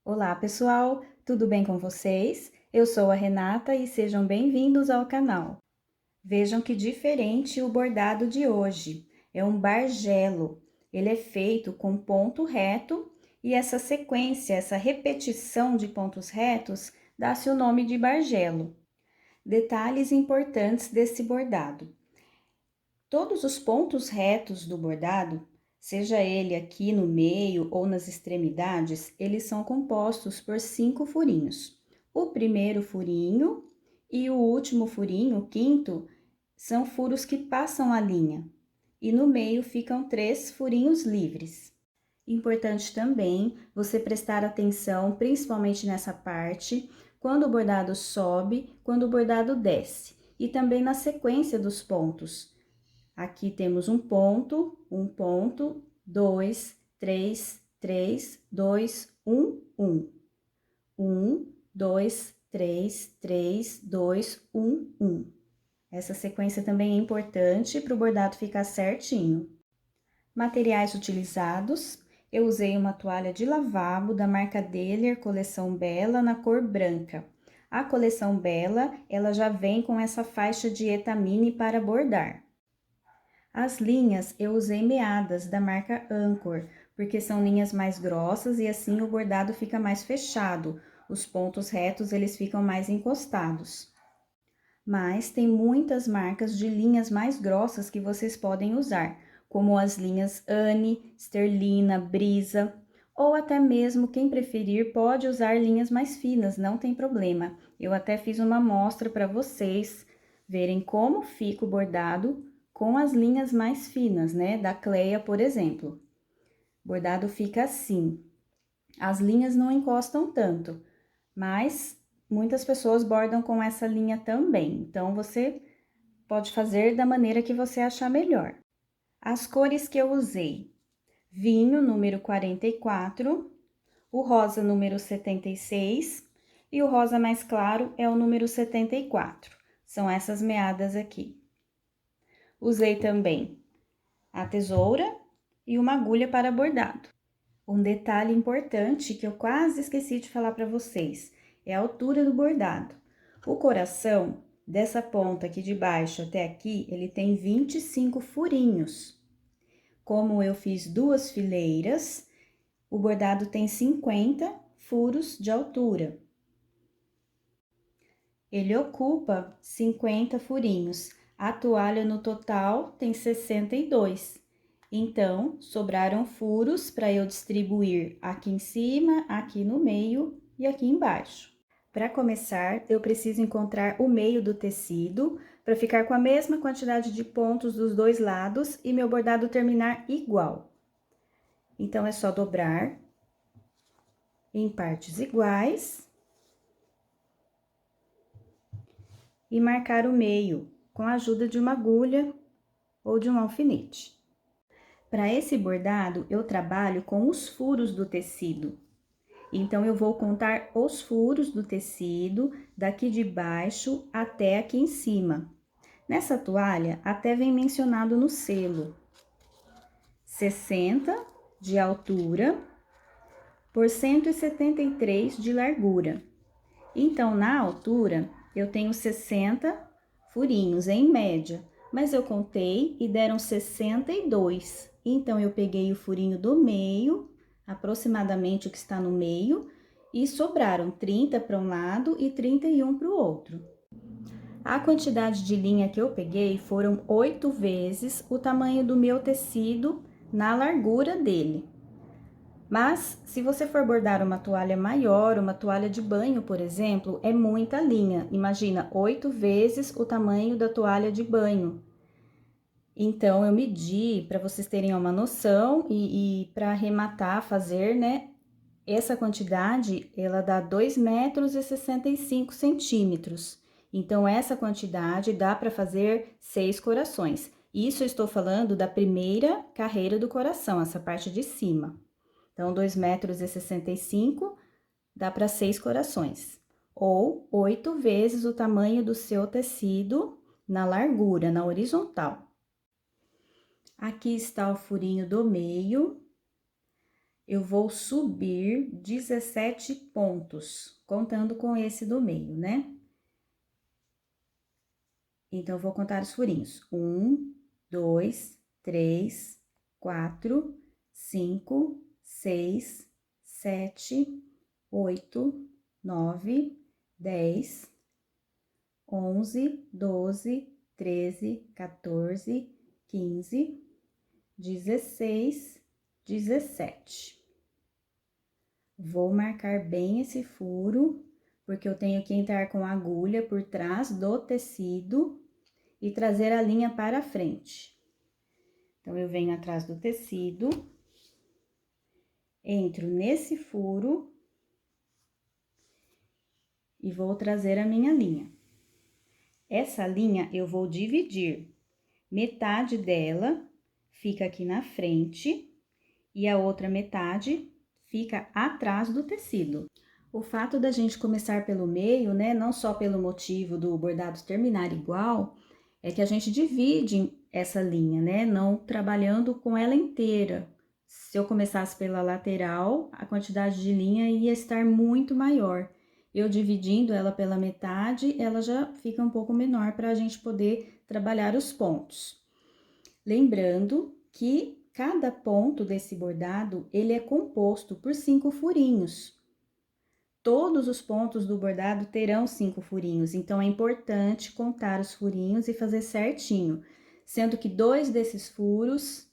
Olá, pessoal! Tudo bem com vocês? Eu sou a Renata e sejam bem-vindos ao canal. Vejam que diferente o bordado de hoje. É um bargelo. Ele é feito com ponto reto e essa sequência, essa repetição de pontos retos, dá-se o nome de bargelo. Detalhes importantes desse bordado. Todos os pontos retos do bordado, seja ele aqui no meio ou nas extremidades, eles são compostos por 5 furinhos. O primeiro furinho e o último furinho, o quinto, são furos que passam a linha. E no meio ficam 3 furinhos livres. Importante também você prestar atenção, principalmente nessa parte, quando o bordado sobe, quando o bordado desce. E também na sequência dos pontos. Aqui temos um ponto, 2, 3, 3, 2, 1, 1. 1, 2, 3, 3, 2, 1, 1. Essa sequência também é importante para o bordado ficar certinho. Materiais utilizados. Eu usei uma toalha de lavabo da marca Deller, coleção Bela, na cor branca. A coleção Bela, ela já vem com essa faixa de etamine para bordar. As linhas eu usei meadas da marca Anchor, porque são linhas mais grossas e assim o bordado fica mais fechado. Os pontos retos eles ficam mais encostados. Mas tem muitas marcas de linhas mais grossas que vocês podem usar, como as linhas Anne, Sterlina, Brisa, ou até mesmo quem preferir pode usar linhas mais finas, não tem problema. Eu até fiz uma amostra para vocês verem como fica o bordado com as linhas mais finas, né, da Cleia, por exemplo. O bordado fica assim. As linhas não encostam tanto, mas muitas pessoas bordam com essa linha também. Então, você pode fazer da maneira que você achar melhor. As cores que eu usei: vinho, número 44, o rosa, número 76, e o rosa mais claro é o número 74. São essas meadas aqui. Usei também a tesoura e uma agulha para bordado. Um detalhe importante que eu quase esqueci de falar para vocês é a altura do bordado. O coração, dessa ponta aqui de baixo até aqui, ele tem 25 furinhos. Como eu fiz 2 fileiras, o bordado tem 50 furos de altura. Ele ocupa 50 furinhos. A toalha no total tem 62. Então, sobraram furos para eu distribuir aqui em cima, aqui no meio e aqui embaixo. Para começar, eu preciso encontrar o meio do tecido para ficar com a mesma quantidade de pontos dos dois lados e meu bordado terminar igual. Então, é só dobrar em partes iguais e marcar o meio com a ajuda de uma agulha ou de um alfinete. Para esse bordado, eu trabalho com os furos do tecido. Então, eu vou contar os furos do tecido daqui de baixo até aqui em cima. Nessa toalha, até vem mencionado no selo: 60 de altura por 173 de largura. Então, na altura, eu tenho 60 furinhos em média, mas eu contei e deram 62. Então, eu peguei o furinho do meio, aproximadamente o que está no meio, e sobraram 30 para um lado e 31 para o outro. A quantidade de linha que eu peguei foram 8 vezes o tamanho do meu tecido na largura dele. Mas, se você for bordar uma toalha maior, uma toalha de banho, por exemplo, é muita linha. Imagina, 8 vezes o tamanho da toalha de banho. Então, eu medi para vocês terem uma noção e para arrematar, fazer, né? Essa quantidade, ela dá 2,65 centímetros. Então, essa quantidade dá para fazer 6 corações. Isso eu estou falando da primeira carreira do coração, essa parte de cima. Então, 2,65 metros dá para 6 corações, ou 8 vezes o tamanho do seu tecido na largura, na horizontal. Aqui está o furinho do meio, eu vou subir 17 pontos, contando com esse do meio, né? Então, eu vou contar os furinhos. 1, 2, 3, 4, 5, 6, 7, 8, 9, 10, 11, 12, 13, 14, 15, 16, 17. Vou marcar bem esse furo, porque eu tenho que entrar com a agulha por trás do tecido e trazer a linha para frente. Então, eu venho atrás do tecido, entro nesse furo e vou trazer a minha linha. Essa linha eu vou dividir. Metade dela fica aqui na frente e a outra metade fica atrás do tecido. O fato da gente começar pelo meio, né, não só pelo motivo do bordado terminar igual, é que a gente divide essa linha, né, não trabalhando com ela inteira. Se eu começasse pela lateral, a quantidade de linha ia estar muito maior. Eu dividindo ela pela metade, ela já fica um pouco menor para a gente poder trabalhar os pontos. Lembrando que cada ponto desse bordado, ele é composto por 5 furinhos. Todos os pontos do bordado terão 5 furinhos, então é importante contar os furinhos e fazer certinho. Sendo que 2 desses furos,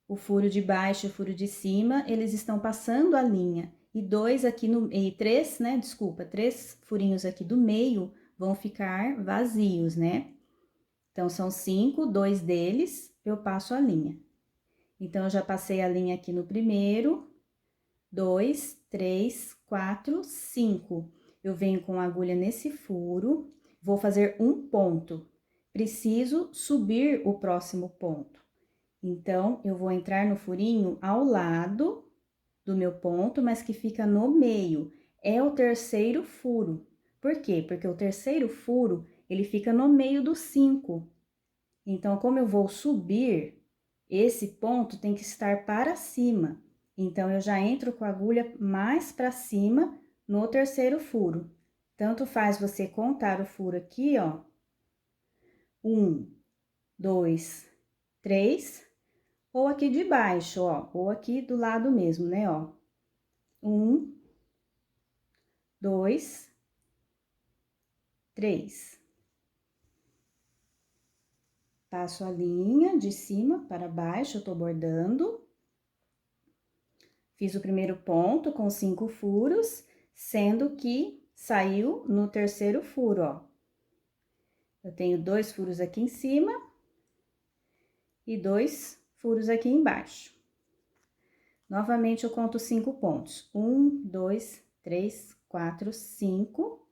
o furo de baixo e o furo de cima, eles estão passando a linha. E 2 aqui no... e 3, né, desculpa, 3 furinhos aqui do meio vão ficar vazios, né? Então, são 5, 2 deles eu passo a linha. Então, eu já passei a linha aqui no primeiro, 2, 3, 4, 5. Eu venho com a agulha nesse furo, vou fazer um ponto. Preciso subir o próximo ponto. Então, eu vou entrar no furinho ao lado do meu ponto, mas que fica no meio. É o terceiro furo. Por quê? Porque o terceiro furo, ele fica no meio dos 5. Então, como eu vou subir, esse ponto tem que estar para cima. Então, eu já entro com a agulha mais para cima no terceiro furo. Tanto faz você contar o furo aqui, ó. 1, 2, 3, ou aqui de baixo, ó, ou aqui do lado mesmo, né, ó. 1, 2, 3. Passo a linha de cima para baixo, eu tô bordando. Fiz o primeiro ponto com 5 furos, sendo que saiu no terceiro furo, ó. Eu tenho 2 furos aqui em cima e 2 furos aqui embaixo. Novamente, eu conto 5 pontos. 1, 2, 3, 4, 5.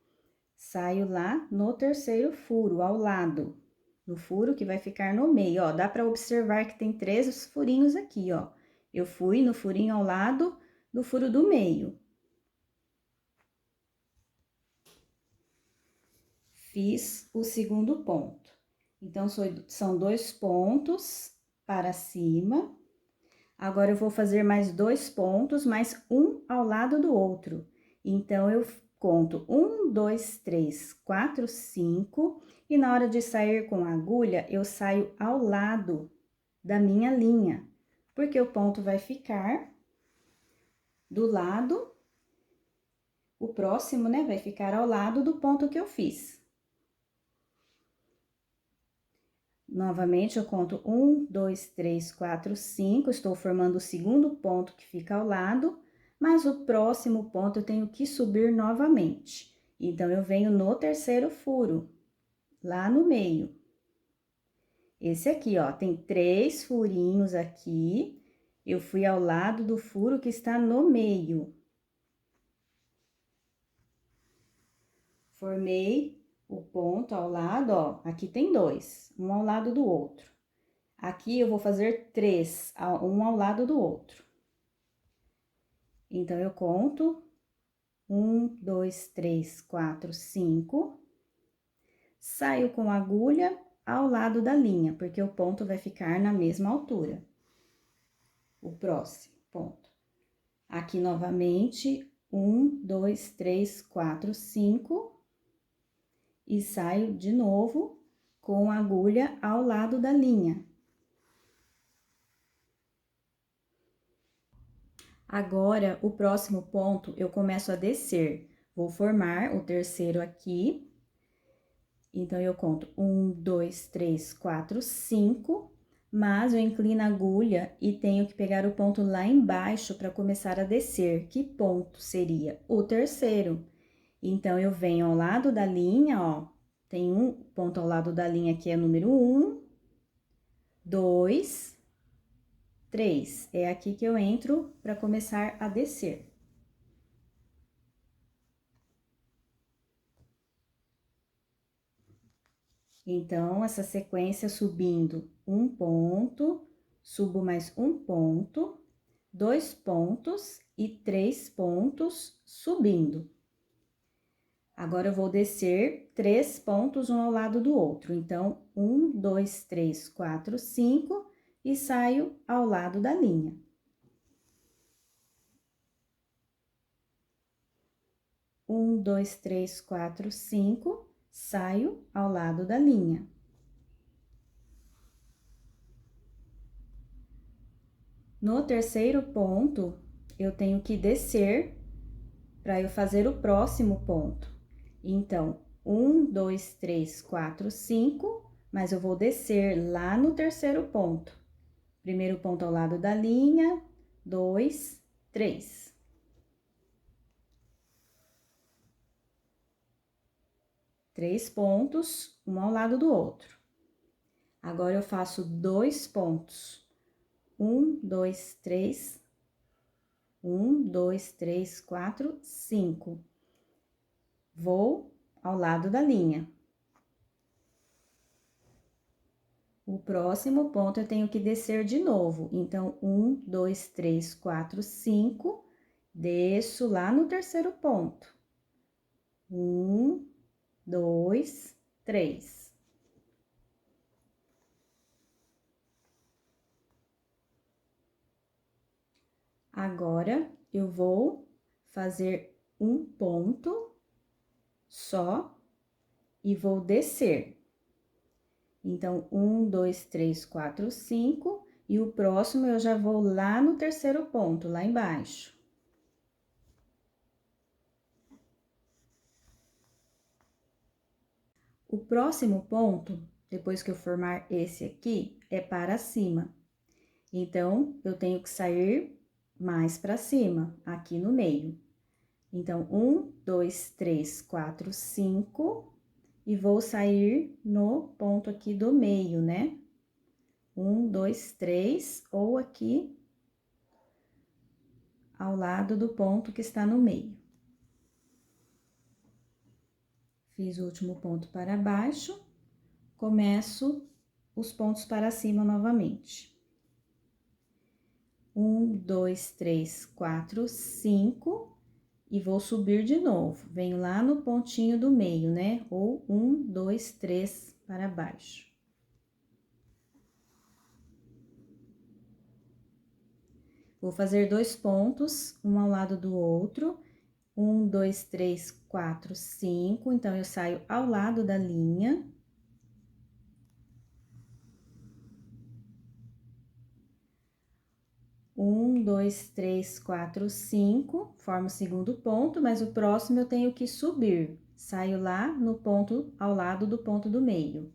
Saio lá no terceiro furo, ao lado. No furo que vai ficar no meio, ó. Dá pra observar que tem 3 furinhos aqui, ó. Eu fui no furinho ao lado do furo do meio. Fiz o segundo ponto. Então, são 2 pontos para cima. Agora, eu vou fazer mais 2 pontos, mais um ao lado do outro. Então, eu conto 1, 2, 3, 4, 5. E na hora de sair com a agulha, eu saio ao lado da minha linha. Porque o ponto vai ficar do lado, o próximo, né, vai ficar ao lado do ponto que eu fiz. Novamente, eu conto 1, 2, 3, 4, 5. Estou formando o segundo ponto que fica ao lado, mas o próximo ponto eu tenho que subir novamente. Então, eu venho no terceiro furo, lá no meio. Esse aqui, ó, tem 3 furinhos aqui. Eu fui ao lado do furo que está no meio. Formei o ponto ao lado, ó, aqui tem 2, um ao lado do outro. Aqui eu vou fazer 3, um ao lado do outro. Então, eu conto 1, 2, 3, 4, 5. Saio com a agulha ao lado da linha, porque o ponto vai ficar na mesma altura. O próximo ponto. Aqui novamente, 1, 2, 3, 4, 5. E saio de novo com a agulha ao lado da linha. Agora, o próximo ponto, eu começo a descer. Vou formar o terceiro aqui. Então, eu conto 1, 2, 3, 4, 5. Mas eu inclino a agulha e tenho que pegar o ponto lá embaixo para começar a descer. Que ponto seria? O terceiro. Então, eu venho ao lado da linha, ó. Tem um ponto ao lado da linha que é número 1, 2, 3. É aqui que eu entro para começar a descer. Então, essa sequência subindo um ponto, subo mais um ponto, 2 pontos e 3 pontos subindo. Agora, eu vou descer 3 pontos um ao lado do outro. Então, 1, 2, 3, 4, 5 e saio ao lado da linha. Um, dois, três, quatro, 5, saio ao lado da linha. No terceiro ponto, eu tenho que descer para eu fazer o próximo ponto. Então, 1, 2, 3, 4, 5, mas eu vou descer lá no terceiro ponto. Primeiro ponto ao lado da linha, 2, 3. Três pontos, um ao lado do outro. Agora, eu faço 2 pontos. 1, 2, 3. 1, 2, 3, 4, 5. Vou ao lado da linha. O próximo ponto eu tenho que descer de novo. Então, 1, 2, 3, 4, 5. Desço lá no terceiro ponto. 1, 2, 3. Agora, eu vou fazer um ponto só e vou descer. Então, 1, 2, 3, 4, 5. E o próximo eu já vou lá no terceiro ponto, lá embaixo. O próximo ponto, depois que eu formar esse aqui, é para cima. Então, eu tenho que sair mais para cima, aqui no meio. Então, 1, 2, 3, 4, 5. E vou sair no ponto aqui do meio, né? 1, 2, 3, ou aqui ao lado do ponto que está no meio. Fiz o último ponto para baixo, começo os pontos para cima novamente. 1, 2, 3, 4, 5, e vou subir de novo. Venho lá no pontinho do meio, né? Ou 1, 2, 3 para baixo. Vou fazer 2 pontos, um ao lado do outro. 1, 2, 3, 4, 5. Então, eu saio ao lado da linha. Um, dois, três, quatro, 5, formo o segundo ponto, mas o próximo eu tenho que subir. Saio lá no ponto ao lado do ponto do meio.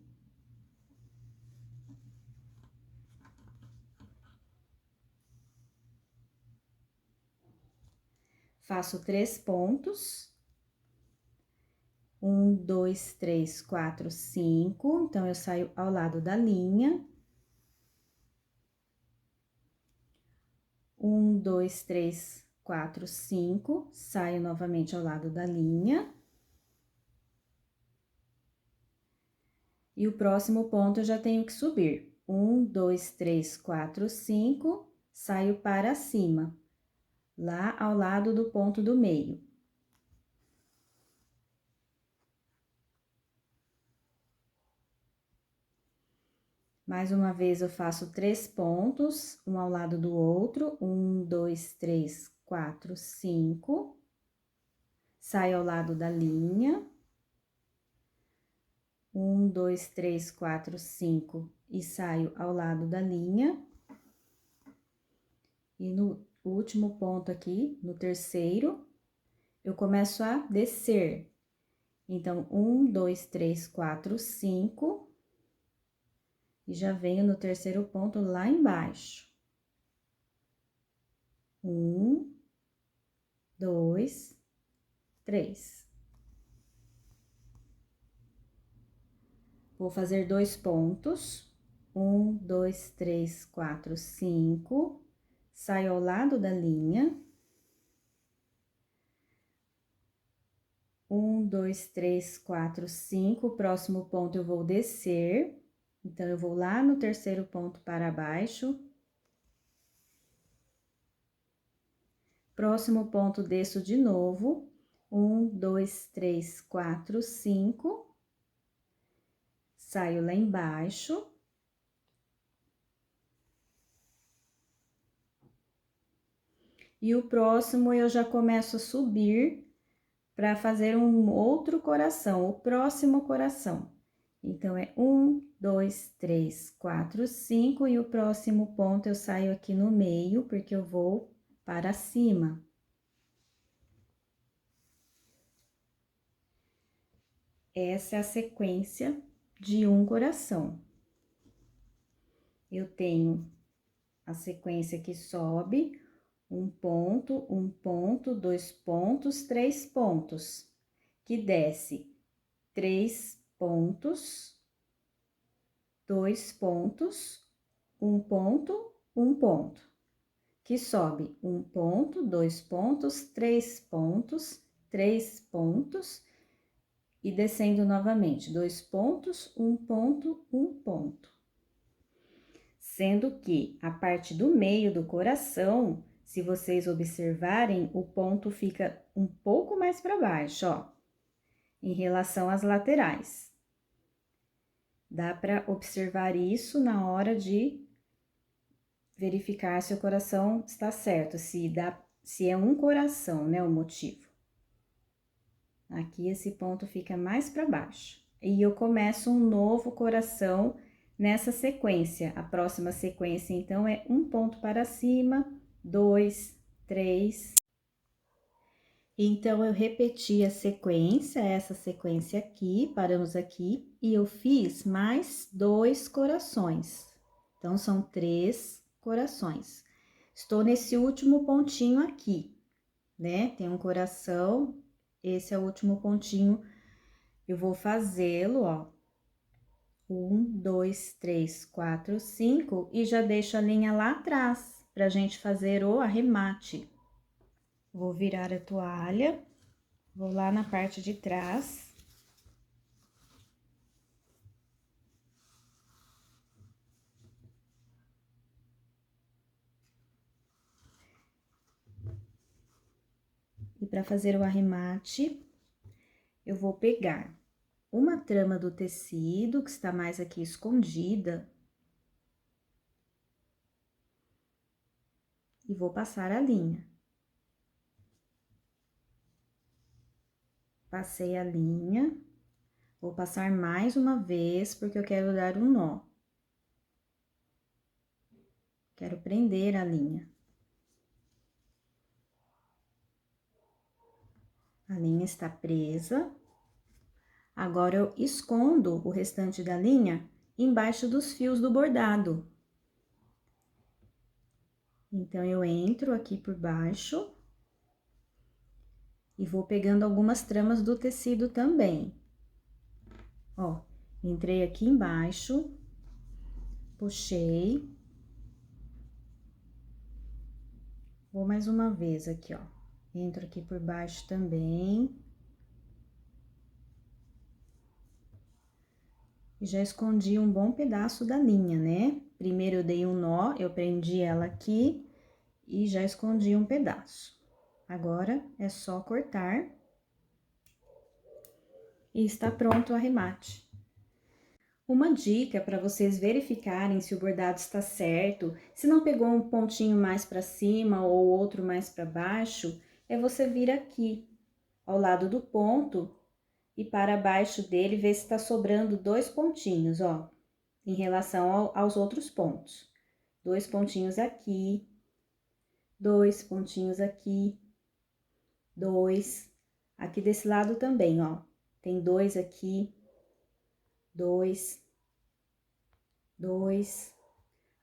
Faço 3 pontos. 1, 2, 3, 4, 5. Então, eu saio ao lado da linha. 1, 2, 3, 4, 5. Saio novamente ao lado da linha. E o próximo ponto eu já tenho que subir. 1, 2, 3, 4, 5. Saio para cima, lá ao lado do ponto do meio. Mais uma vez, eu faço 3 pontos, um ao lado do outro. 1, 2, 3, 4, 5. Saio ao lado da linha. 1, 2, 3, 4, 5 e saio ao lado da linha. E no último ponto aqui, no terceiro, eu começo a descer. Então, 1, 2, 3, 4, 5. E já venho no terceiro ponto lá embaixo. 1, 2, 3. Vou fazer 2 pontos. 1, 2, 3, 4, 5. Saio ao lado da linha. 1, 2, 3, 4, 5. O próximo ponto eu vou descer. Então, eu vou lá no terceiro ponto para baixo. Próximo ponto, desço de novo. 1, 2, 3, 4, 5. Saio lá embaixo. E o próximo eu já começo a subir para fazer um outro coração, o próximo coração. Então, é 1, 2, 3, 4, 5, e o próximo ponto eu saio aqui no meio, porque eu vou para cima. Essa é a sequência de um coração. Eu tenho a sequência que sobe, um ponto, 2 pontos, 3 pontos, que desce 3 pontos, 2 pontos, um ponto, que sobe 1 ponto, 2 pontos, 3 pontos, 3 pontos, e descendo novamente 2 pontos, 1 ponto, 1 ponto. Sendo que a parte do meio do coração, se vocês observarem, o ponto fica um pouco mais para baixo, ó, em relação às laterais. Dá para observar isso na hora de verificar se o coração está certo, se é um coração, né, o motivo. Aqui esse ponto fica mais para baixo. E eu começo um novo coração nessa sequência. A próxima sequência, então, é um ponto para cima, 2, 3. Então, eu repeti a sequência, essa sequência aqui, paramos aqui, e eu fiz mais 2 corações. Então, são 3 corações. Estou nesse último pontinho aqui, né? Tem um coração, esse é o último pontinho. Eu vou fazê-lo, ó. 1, 2, 3, 4, 5, e já deixo a linha lá atrás, pra gente fazer o arremate. Vou virar a toalha, vou lá na parte de trás. E para fazer o arremate, eu vou pegar uma trama do tecido, que está mais aqui escondida, e vou passar a linha. Passei a linha, vou passar mais uma vez, porque eu quero dar um nó. Quero prender a linha. A linha está presa. Agora, eu escondo o restante da linha embaixo dos fios do bordado. Então, eu entro aqui por baixo e vou pegando algumas tramas do tecido também. Ó, entrei aqui embaixo, puxei. Vou mais uma vez aqui, ó. Entro aqui por baixo também. E já escondi um bom pedaço da linha, né? Primeiro eu dei um nó, eu prendi ela aqui e já escondi um pedaço. Agora, é só cortar e está pronto o arremate. Uma dica para vocês verificarem se o bordado está certo, se não pegou um pontinho mais para cima ou outro mais para baixo, é você vir aqui, ao lado do ponto, e para baixo dele ver se está sobrando 2 pontinhos, ó, em relação aos outros pontos. 2 pontinhos aqui, 2 pontinhos aqui, 2. Aqui desse lado também, ó, tem 2 aqui, 2, 2.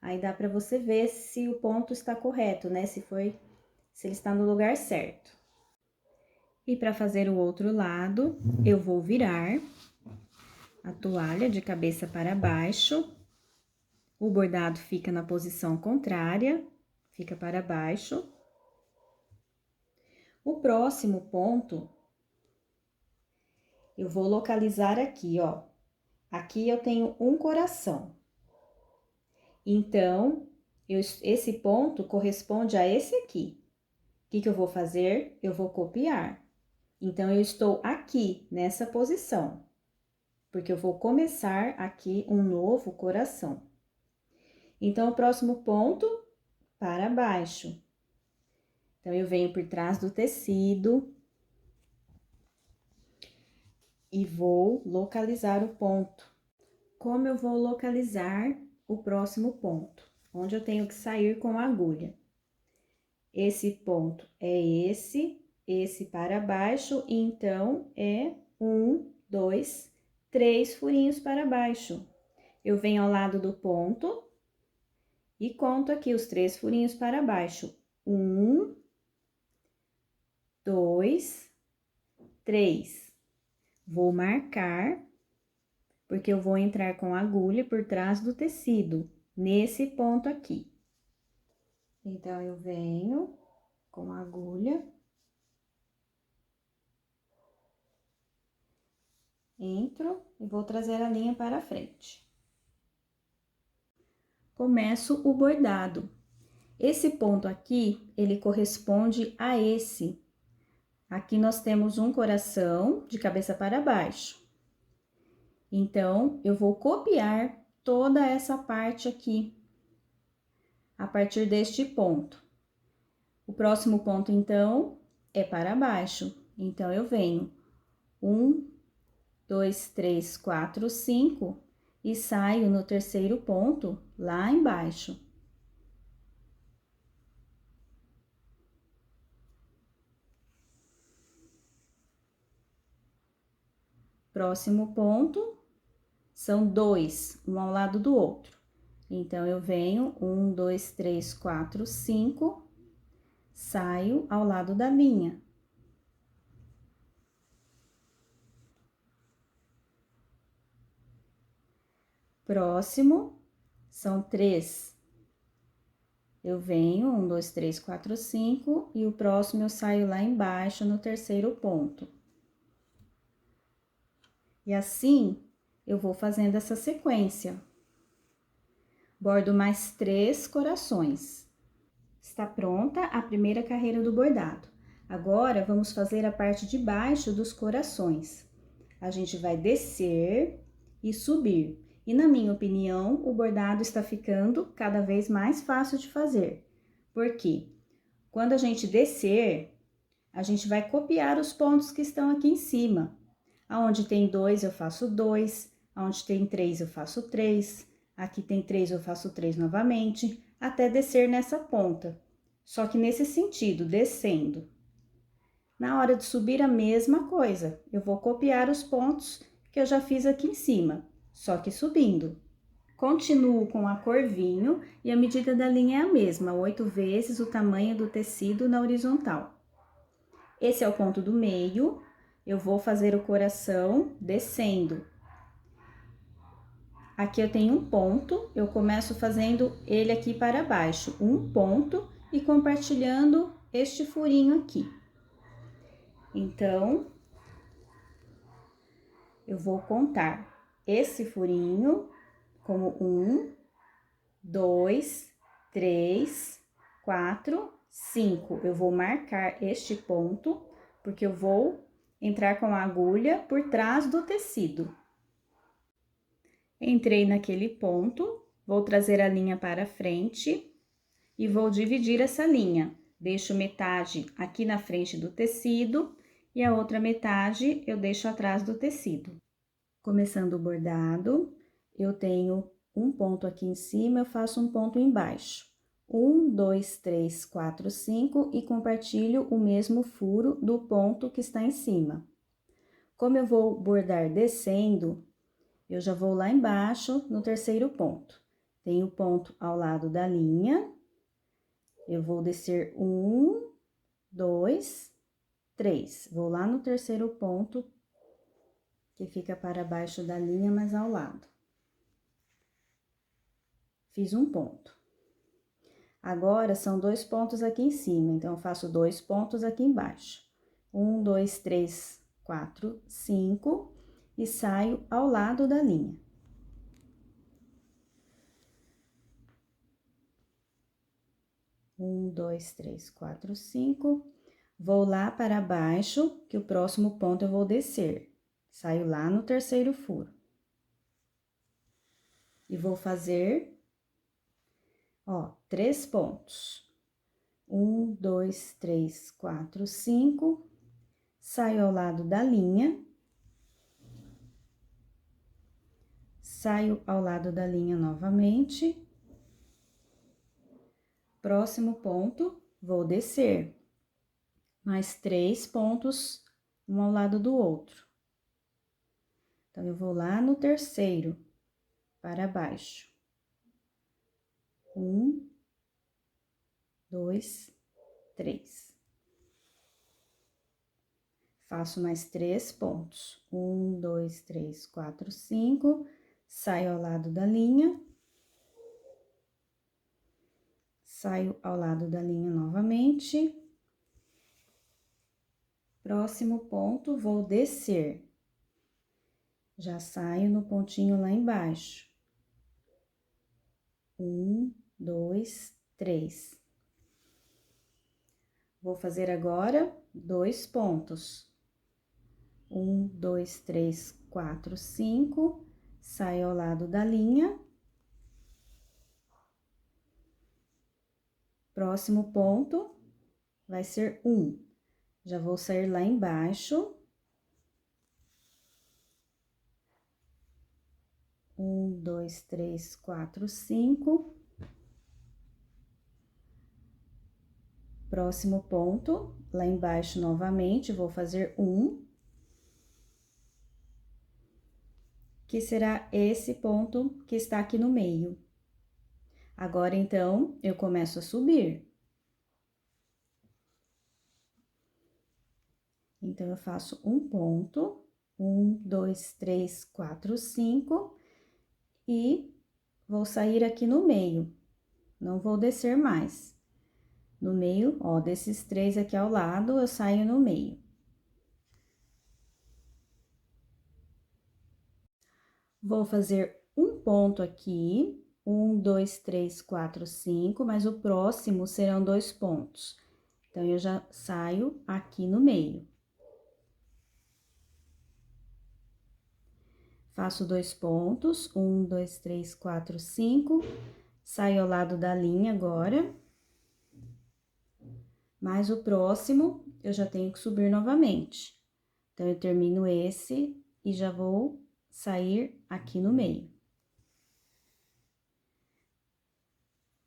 Aí dá para você ver se o ponto está correto, né? Se ele está no lugar certo. E para fazer o outro lado, eu vou virar a toalha de cabeça para baixo. O bordado fica na posição contrária, fica para baixo. O próximo ponto, eu vou localizar aqui, ó. Aqui eu tenho um coração. Então, esse ponto corresponde a esse aqui. O que eu vou fazer? Eu vou copiar. Então, eu estou aqui, nessa posição, porque eu vou começar aqui um novo coração. Então, o próximo ponto, para baixo. Então, eu venho por trás do tecido e vou localizar o ponto. Como eu vou localizar o próximo ponto? Onde eu tenho que sair com a agulha. Esse ponto é esse para baixo, então é 1, 2, 3 furinhos para baixo. Eu venho ao lado do ponto e conto aqui os 3 furinhos para baixo. 1, 2, 3. Vou marcar, porque eu vou entrar com a agulha por trás do tecido, nesse ponto aqui. Então, eu venho com a agulha, entro e vou trazer a linha para frente. Começo o bordado. Esse ponto aqui, ele corresponde a esse. Aqui nós temos um coração de cabeça para baixo. Então, eu vou copiar toda essa parte aqui, a partir deste ponto. O próximo ponto, então, é para baixo. Então, eu venho 1, 2, 3, 4, 5 e saio no terceiro ponto, lá embaixo. Próximo ponto, são 2, um ao lado do outro. Então, eu venho 1, 2, 3, 4, 5, saio ao lado da linha. Próximo, são 3. Eu venho 1, 2, 3, 4, 5 e o próximo eu saio lá embaixo no terceiro ponto. E assim, eu vou fazendo essa sequência. Bordo mais 3 corações. Está pronta a primeira carreira do bordado. Agora, vamos fazer a parte de baixo dos corações. A gente vai descer e subir. E, na minha opinião, o bordado está ficando cada vez mais fácil de fazer. Por quê? Quando a gente descer, a gente vai copiar os pontos que estão aqui em cima. Aonde tem 2, eu faço 2. Aonde tem 3, eu faço 3. Aqui tem 3, eu faço 3 novamente, até descer nessa ponta. Só que nesse sentido, descendo. Na hora de subir, a mesma coisa. Eu vou copiar os pontos que eu já fiz aqui em cima, só que subindo. Continuo com a cor vinho e a medida da linha é a mesma, 8 vezes o tamanho do tecido na horizontal. Esse é o ponto do meio, eu vou fazer o coração descendo. Aqui eu tenho um ponto, eu começo fazendo ele aqui para baixo, um ponto e compartilhando este furinho aqui. Então, eu vou contar esse furinho como 1, 2, 3, 4, 5. Eu vou marcar este ponto, porque eu vou entrar com a agulha por trás do tecido. Entrei naquele ponto, vou trazer a linha para frente e vou dividir essa linha. Deixo metade aqui na frente do tecido e a outra metade eu deixo atrás do tecido. Começando o bordado, eu tenho um ponto aqui em cima, eu faço um ponto embaixo. 1, 2, 3, 4, 5 e compartilho o mesmo furo do ponto que está em cima. Como eu vou bordar descendo, eu já vou lá embaixo no terceiro ponto. Tem o ponto ao lado da linha, eu vou descer 1, 2, 3. Vou lá no terceiro ponto, que fica para baixo da linha, mas ao lado. Fiz um ponto. Agora, são 2 pontos aqui em cima, então, eu faço 2 pontos aqui embaixo. 1, 2, 3, 4, 5 e saio ao lado da linha. Um, dois, três, quatro, cinco. Vou lá para baixo, que o próximo ponto eu vou descer. Saio lá no terceiro furo. E vou fazer, ó, 3 pontos. 1, 2, 3, 4, 5. Saio ao lado da linha. Saio ao lado da linha novamente. Próximo ponto, vou descer. Mais 3 pontos, um ao lado do outro. Então, eu vou lá no terceiro, para baixo. 1, 2, 3. Faço mais 3 pontos. 1, 2, 3, 4, 5. Saio ao lado da linha. Saio ao lado da linha novamente. Próximo ponto, vou descer. Já saio no pontinho lá embaixo. 1, 2, 3. Vou fazer agora 2 pontos. 1, 2, 3, 4, 5. Saio ao lado da linha. Próximo ponto vai ser 1. Já vou sair lá embaixo. 1, 2, 3, 4, 5. Próximo ponto, lá embaixo novamente, vou fazer 1. Que será esse ponto que está aqui no meio. Agora, então, eu começo a subir. Então, eu faço um ponto, 1, 2, 3, 4, 5, e vou sair aqui no meio, não vou descer mais. No meio, ó, desses 3 aqui ao lado, eu saio no meio. Vou fazer um ponto aqui, 1, 2, 3, 4, 5, mas o próximo serão 2 pontos. Então, eu já saio aqui no meio. Faço 2 pontos, 1, 2, 3, 4, 5, saio ao lado da linha agora. Mas o próximo, eu já tenho que subir novamente. Então, eu termino esse e já vou sair aqui no meio.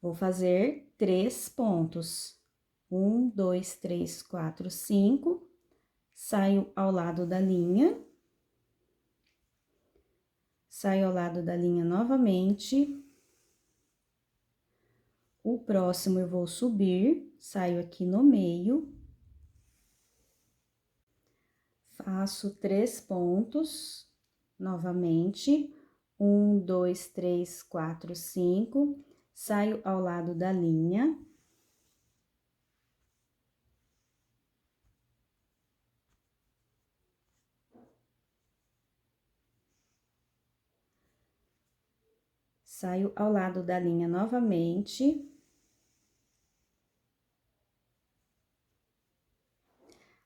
Vou fazer 3 pontos. 1, 2, 3, 4, 5. Saio ao lado da linha. Saio ao lado da linha novamente. O próximo eu vou subir, saio aqui no meio. Faço 3 pontos, novamente. 1, 2, 3, 4, 5. Saio ao lado da linha. Saio ao lado da linha novamente.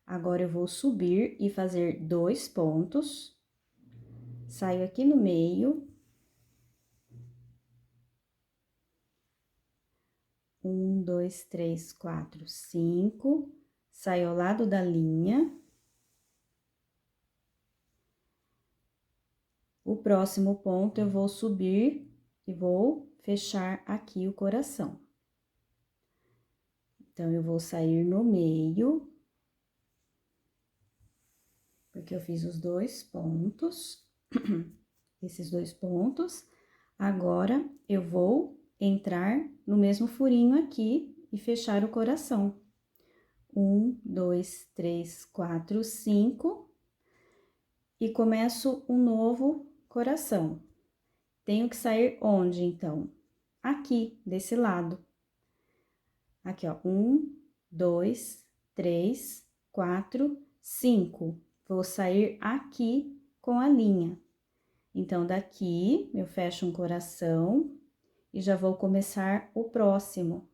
Agora, eu vou subir e fazer 2 pontos. Saio aqui no meio. 1, 2, 3, 4, 5. Saio ao lado da linha. O próximo ponto eu vou subir e vou fechar aqui o coração. Então, eu vou sair no meio, porque eu fiz os 2 pontos, esses 2 pontos. Agora, eu vou entrar no mesmo furinho aqui e fechar o coração. 1, 2, 3, 4, 5. E começo um novo coração. Tenho que sair onde, então? Aqui, desse lado. Aqui, ó, 1, 2, 3, 4, 5. Vou sair aqui com a linha. Então, daqui, eu fecho um coração e já vou começar o próximo.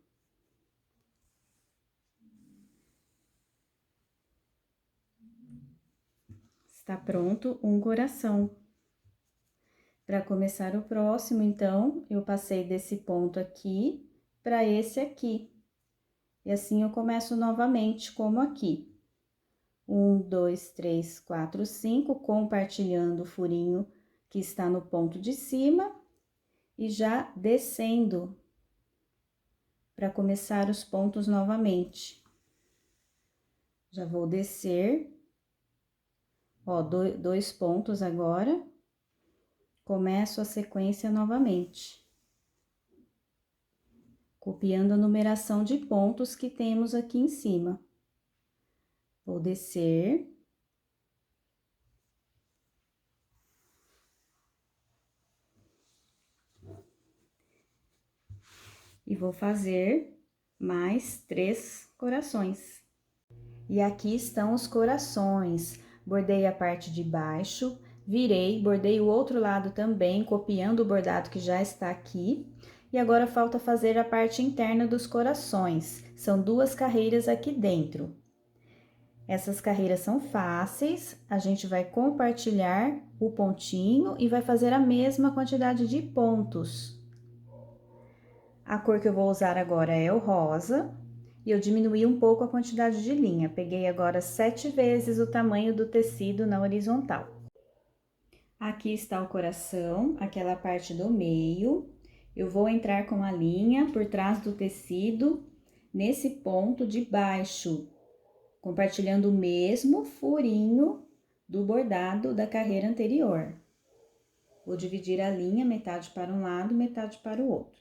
Está pronto um coração. Para começar o próximo, então, eu passei desse ponto aqui para esse aqui. E assim, eu começo novamente, como aqui. 1, 2, 3, 4, 5, compartilhando o furinho que está no ponto de cima e já descendo para começar os pontos novamente. Já vou descer, ó, 2 pontos agora, começo a sequência novamente, copiando a numeração de pontos que temos aqui em cima. Vou descer. E vou fazer mais 3 corações. E aqui estão os corações. Bordei a parte de baixo, virei, bordei o outro lado também, copiando o bordado que já está aqui. E agora falta fazer a parte interna dos corações. São 2 carreiras aqui dentro. Essas carreiras são fáceis, a gente vai compartilhar o pontinho e vai fazer a mesma quantidade de pontos. A cor que eu vou usar agora é o rosa, e eu diminuí um pouco a quantidade de linha. Peguei agora 7 vezes o tamanho do tecido na horizontal. Aqui está o coração, aquela parte do meio. Eu vou entrar com a linha por trás do tecido, nesse ponto de baixo, compartilhando o mesmo furinho do bordado da carreira anterior. Vou dividir a linha, metade para um lado, metade para o outro.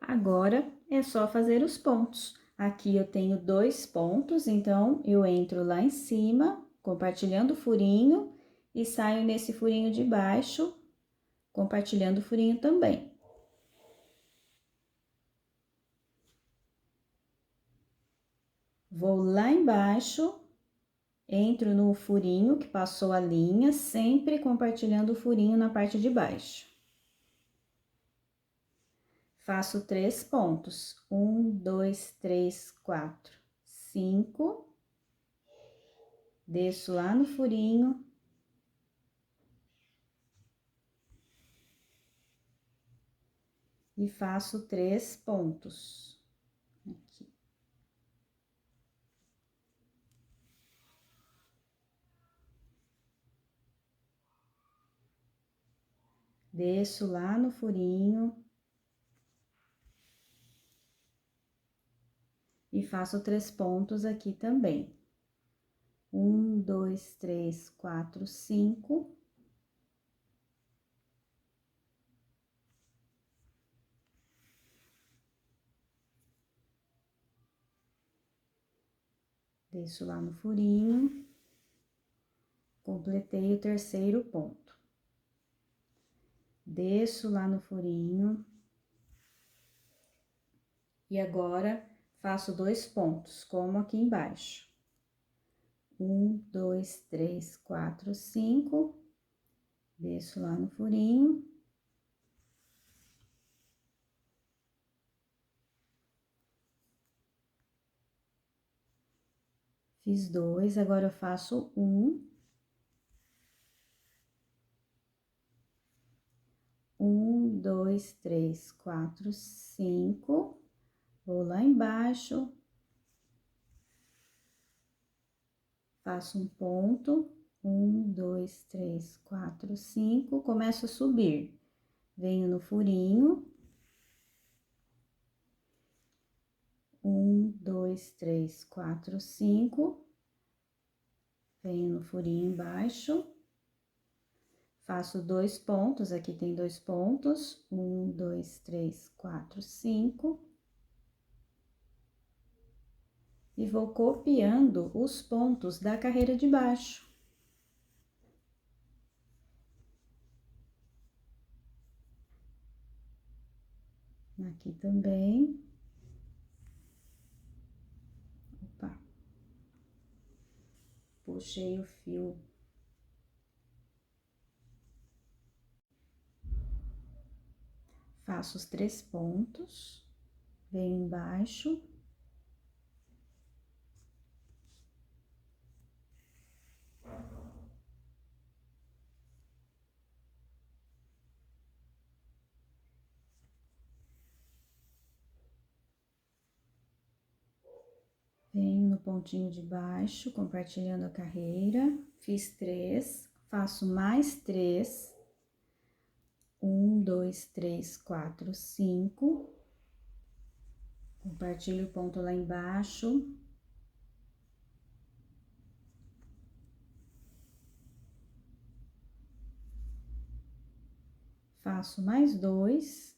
Agora, é só fazer os pontos. Aqui eu tenho 2 pontos, então, eu entro lá em cima, compartilhando o furinho, e saio nesse furinho de baixo, compartilhando o furinho também. Vou lá embaixo, entro no furinho que passou a linha, sempre compartilhando o furinho na parte de baixo. Faço 3 pontos. 1, 2, 3, 4, 5. Desço lá no furinho. E faço 3 pontos. Aqui. Desço lá no furinho. E faço 3 pontos aqui também. 1, 2, 3, 4, 5. Desço lá no furinho. Completei o terceiro ponto. Desço lá no furinho. E agora, faço 2 pontos, como aqui embaixo. 1, 2, 3, 4, 5. Desço lá no furinho. Fiz 2, agora eu faço 1. 1, 2, 3, 4, 5. Vou lá embaixo, faço um ponto, 1, 2, 3, 4, 5, começo a subir. Venho no furinho. 1, 2, 3, 4, 5. Venho no furinho embaixo. Faço 2 pontos, aqui tem 2 pontos. 1, 2, 3, 4, 5. E vou copiando os pontos da carreira de baixo. Aqui também. Opa. Puxei o fio. Faço os 3 pontos. Venho embaixo. Venho no pontinho de baixo, compartilhando a carreira. Fiz 3, faço mais 3. 1, 2, 3, 4, 5. Compartilho o ponto lá embaixo. Faço mais 2.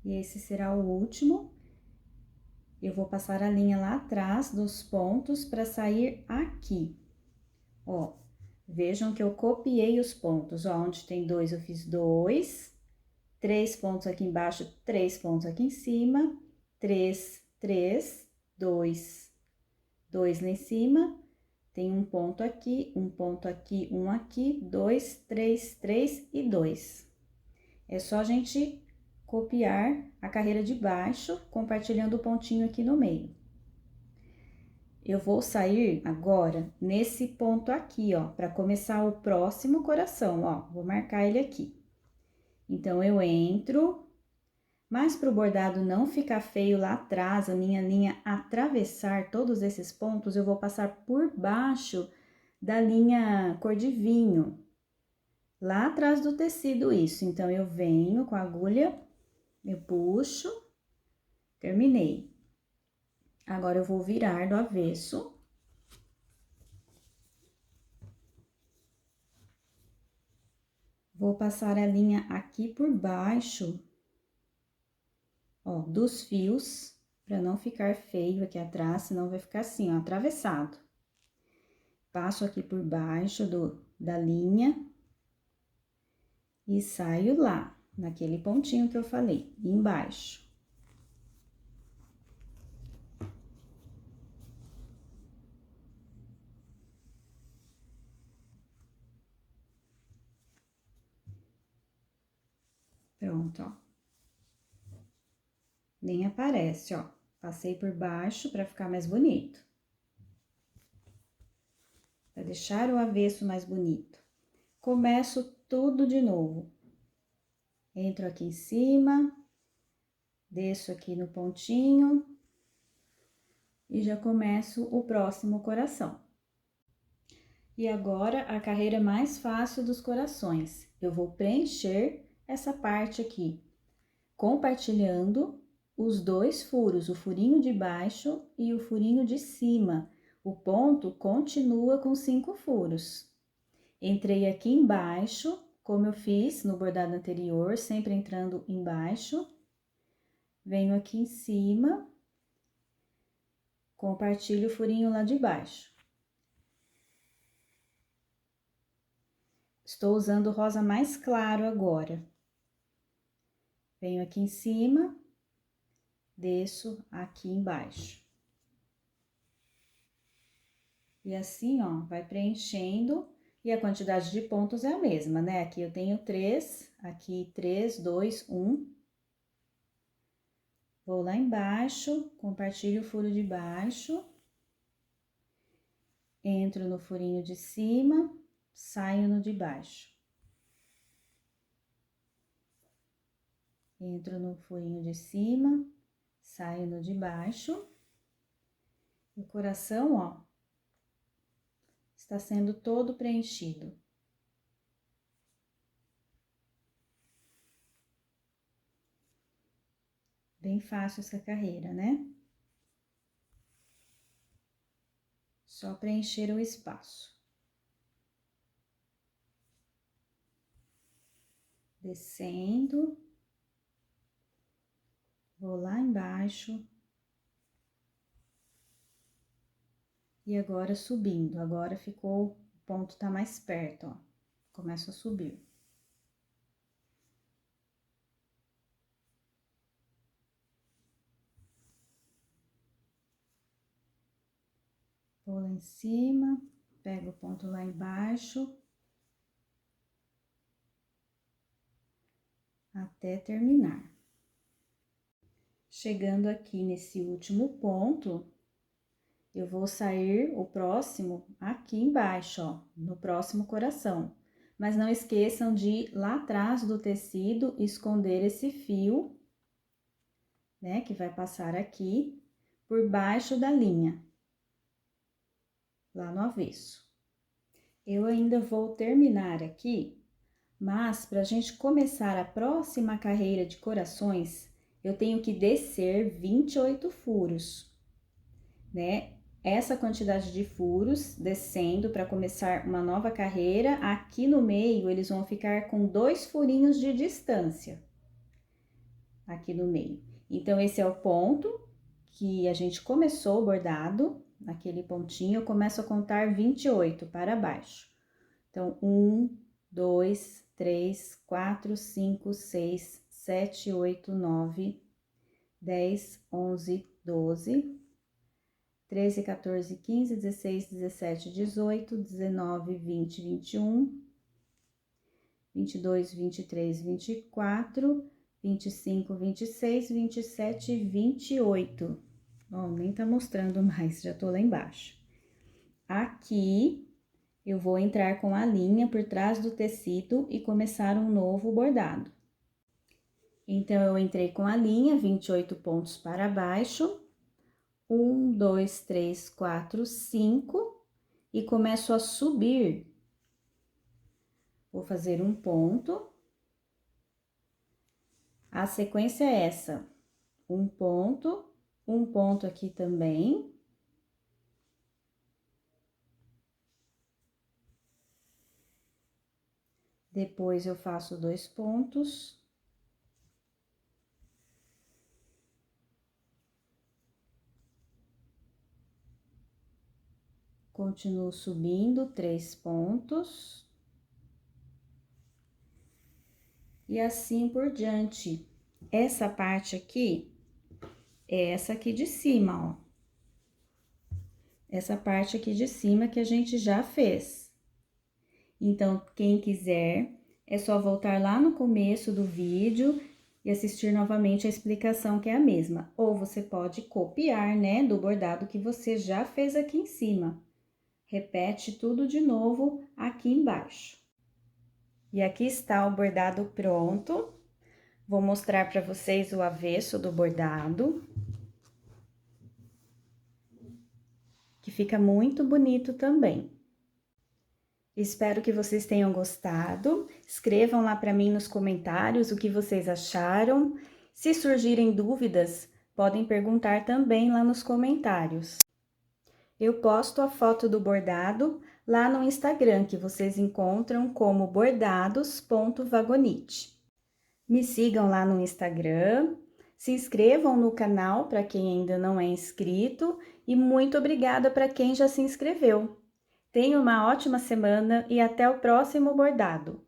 E esse será o último. Eu vou passar a linha lá atrás dos pontos para sair aqui. Ó, vejam que eu copiei os pontos. Ó, onde tem 2 eu fiz 2. 3 pontos aqui embaixo, 3 pontos aqui em cima. 3, 3, 2, 2 lá em cima. Tem um ponto aqui, um aqui, 2, 3, 3 e 2. É só a gente copiar a carreira de baixo, compartilhando o pontinho aqui no meio. Eu vou sair agora nesse ponto aqui, ó, para começar o próximo coração, ó. Vou marcar ele aqui. Então, eu entro, mas para o bordado não ficar feio lá atrás, a minha linha atravessar todos esses pontos, eu vou passar por baixo da linha cor de vinho. Lá atrás do tecido, isso. Então, eu venho com a agulha, eu puxo, terminei. Agora, eu vou virar do avesso. Vou passar a linha aqui por baixo, ó, dos fios, para não ficar feio aqui atrás, senão vai ficar assim, ó, atravessado. Passo aqui por baixo da linha e saio lá, naquele pontinho que eu falei, embaixo. Pronto, ó. Nem aparece, ó. Passei por baixo para ficar mais bonito. Para deixar o avesso mais bonito. Começo tudo de novo. Entro aqui em cima, desço aqui no pontinho e já começo o próximo coração. E agora, a carreira mais fácil dos corações. Eu vou preencher essa parte aqui, compartilhando os 2 furos, o furinho de baixo e o furinho de cima. O ponto continua com 5 furos. Entrei aqui embaixo, como eu fiz no bordado anterior, sempre entrando embaixo. Venho aqui em cima, compartilho o furinho lá de baixo. Estou usando o rosa mais claro agora. Venho aqui em cima, desço aqui embaixo. E assim, ó, vai preenchendo, e a quantidade de pontos é a mesma, né? Aqui eu tenho 3, aqui 3, 2, 1. Vou lá embaixo, compartilho o furo de baixo. Entro no furinho de cima, saio no de baixo. Entro no furinho de cima, saio no de baixo. O coração, ó, está sendo todo preenchido. Bem fácil essa carreira, né? Só preencher o espaço. Descendo. Vou lá embaixo. E agora subindo. Agora ficou, o ponto tá mais perto, ó. Começo a subir. Vou lá em cima, pego o ponto lá embaixo. Até terminar. Chegando aqui nesse último ponto, eu vou sair o próximo aqui embaixo, ó, no próximo coração. Mas não esqueçam de, lá atrás do tecido, esconder esse fio, né, que vai passar aqui, por baixo da linha, lá no avesso. Eu ainda vou terminar aqui, mas para a gente começar a próxima carreira de corações, eu tenho que descer 28 furos, né? Essa quantidade de furos descendo para começar uma nova carreira, aqui no meio eles vão ficar com 2 furinhos de distância, aqui no meio. Então, esse é o ponto que a gente começou o bordado, naquele pontinho, eu começo a contar 28 para baixo. Então, 1, 2, 3, 4, 5, 6, 7, 8, 9, 10, 11, 12, 13, 14, 15, 16, 17, 18, 19, 20, 21, 22, 23, 24, 25, 26, 27 e 28. Ó, nem tá mostrando mais, já tô lá embaixo. Aqui, eu vou entrar com a linha por trás do tecido e começar um novo bordado. Então, eu entrei com a linha, 28 pontos para baixo. 1, 2, 3, 4, 5. E começo a subir. Vou fazer um ponto. A sequência é essa. Um ponto aqui também. Depois, eu faço 2 pontos. Continuo subindo 3 pontos. E assim por diante. Essa parte aqui é essa aqui de cima, ó. Essa parte aqui de cima que a gente já fez. Então, quem quiser, é só voltar lá no começo do vídeo e assistir novamente a explicação, que é a mesma. Ou você pode copiar, né, do bordado que você já fez aqui em cima. Repete tudo de novo aqui embaixo. E aqui está o bordado pronto. Vou mostrar para vocês o avesso do bordado, que fica muito bonito também. Espero que vocês tenham gostado. Escrevam lá para mim nos comentários o que vocês acharam. Se surgirem dúvidas, podem perguntar também lá nos comentários. Eu posto a foto do bordado lá no Instagram, que vocês encontram como bordados.vagonite. Me sigam lá no Instagram, se inscrevam no canal para quem ainda não é inscrito e muito obrigada para quem já se inscreveu. Tenha uma ótima semana e até o próximo bordado.